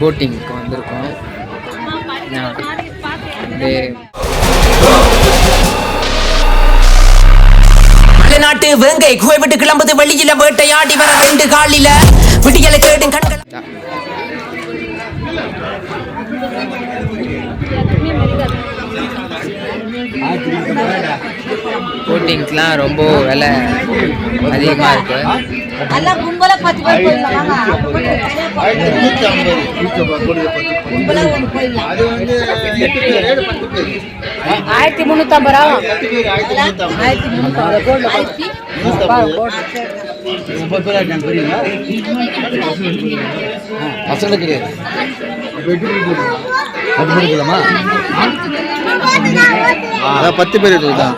போட்டிங்க்கு வந்திருக்கோம். மலைநாட்டு வேங்கை குகை விட்டு கிளம்புது வெளியில வேட்டையாடி வர 2 காலில விடியலை தேடும் கண்கள். போட்டிங்க்லாம் ரொம்ப விலை அதிகமாக இருக்கு. பசங்களுக்கு அதான் 10 பேர் இருக்குதான்.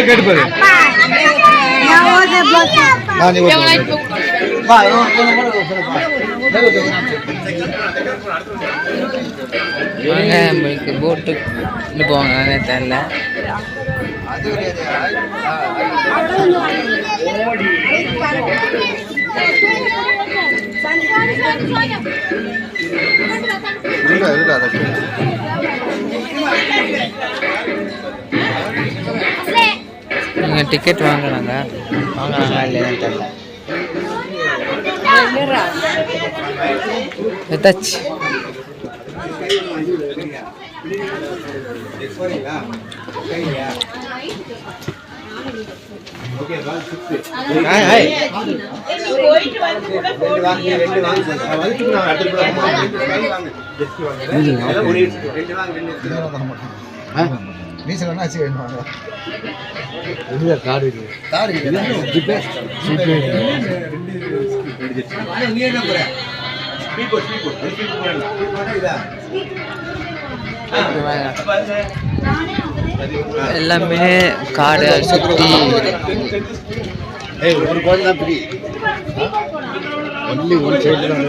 கேட்டுப்பாரு நம்மளுக்கு போட்டு போவாங்க தெரியல. நீங்கள் டிக்கெட் வாங்கினாங்க இல்லைன்னு தெரியல. எதாச்சு எல்லாமே காடை சுற்றி ஒரு கோயில் தான் ஃப்ரீ. ஒன்லி ஒரு சைடு தான்.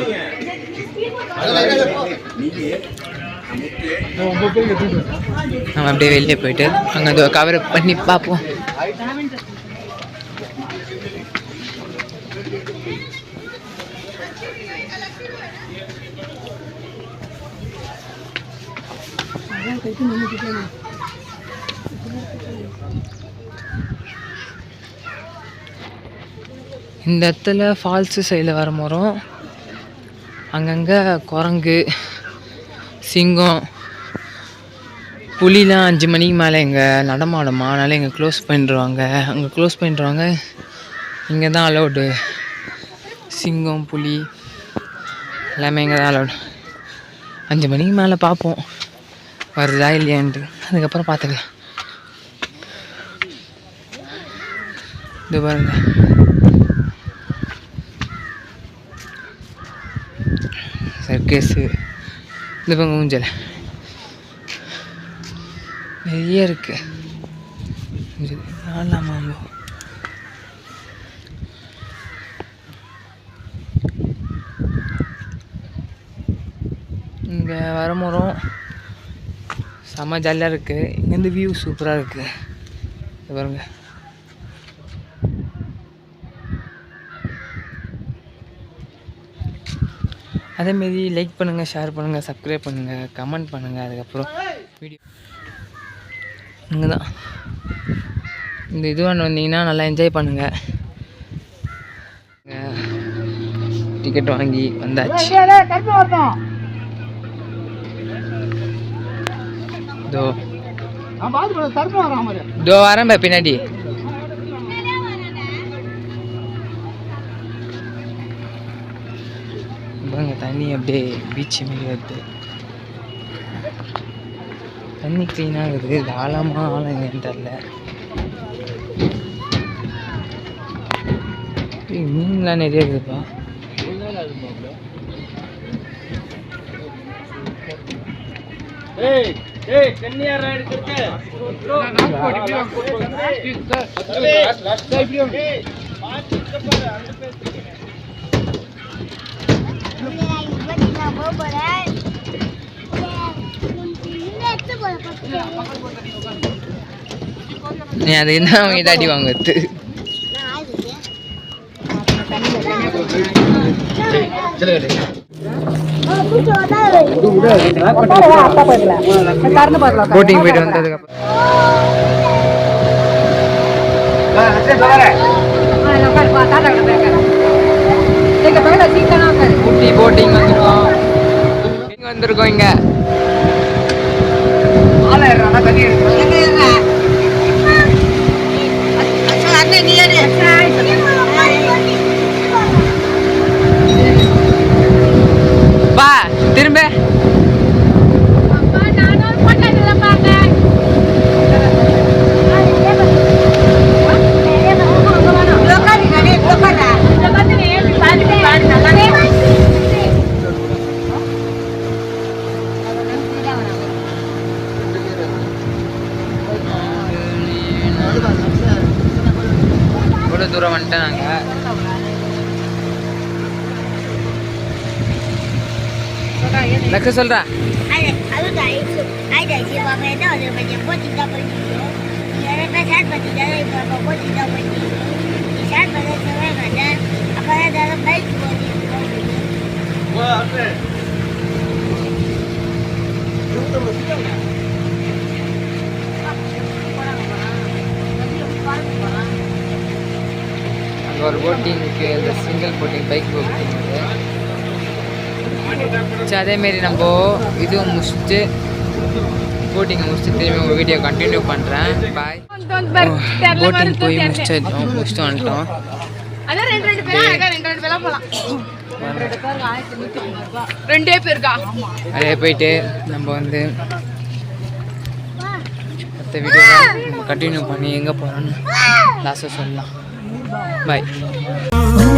நம்ம அப்படியே வெளியே போயிட்டு அங்கே கவர் பண்ணி பார்ப்போம். இந்த இடத்துல ஃபால்ஸு சைடில் வர மரம் அங்கங்கே குரங்கு சிங்கம் புலிலாம் 5 மணிக்கு மேலே இங்கே நடமாடுமா, அதனால் இங்கே க்ளோஸ் பண்ணிடுவாங்க. அங்கே க்ளோஸ் பண்ணிடுவாங்க. இங்கே தான் அலோடு. சிங்கம் புலி எல்லாமே இங்கே தான் அலோடு. 5 மணிக்கு மேலே பார்ப்போம் வருதா இல்லையான்ட்டு, அதுக்கப்புறம் பார்த்துக்கலாம். இது பாருங்க, சர்க்கஸு. இது பாருங்க ஊஞ்சல் நிறைய இருக்கு. ஆமாம், இங்கே வர மரம் செம்ம ஜாலியாக இருக்குது. இங்கேருந்து வியூ சூப்பராக இருக்குது. இது பாருங்க. அதேமாரி லைக் பண்ணுங்கள், ஷேர் பண்ணுங்கள், சப்ஸ்கிரைப் பண்ணுங்கள், கமெண்ட் பண்ணுங்கள். அதுக்கப்புறம் வீடியோ இங்கே தான் இந்த இதுவான வந்தீங்கன்னா நல்லா என்ஜாய் பண்ணுங்கள். டிக்கெட் வாங்கி வந்தாச்சு. இதோ வரேன் பின்னாடி. தண்ணி அப்படியே பீச்சு மாரி வருது. தண்ணி க்ளீனாக இருக்குது. இது ஆழமாக ஆழங்கன்னு தெரில. மீன்லாம் நிறைய இருக்குதுப்பா. நீ அது என்ன அவங்க இதாட்டி வாங்குறது. போட்டிங் போயிட்டு வந்ததுக்கு ஊட்டி போட்டிங் வந்திருக்கோம். இங்க வந்திருக்கோம். இங்க வா திரும்ப இவ்வளோ தூரம் வந்துட்டேன் நாங்கள். லக்க சொல்கிறேன். அங்கே ஒரு போட்டிங்க்கு இந்த சிங்கிள் போட்டிங் பைக் போட்டிங் சரி. அதேமாரி நம்ம இதுவும் முடிச்சுட்டு போட்டிங்கை முடிச்சுட்டு திரும்பி உங்கள் வீடியோ கண்டினியூ பண்ணுறேன். பாய். போட்டிங் போய் முடிச்சுட்டு வந்துட்டோம். அதே போயிட்டு நம்ம வந்து மற்ற வீடியோ கண்டினியூ பண்ணி எங்கே போகிறோன்னு லாஸ்ட்டாக சொல்லலாம். பாய்.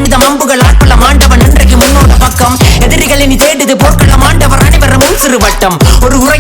இந்த மம்புகள் ஆட்கள மாண்டவன் இன்றைக்கு முன்னோட பக்கம் எதிரிகளை நீ தேடுது போர்க்கள மாண்டவர் அனைவரும் சிறு வட்டம் ஒரு உரை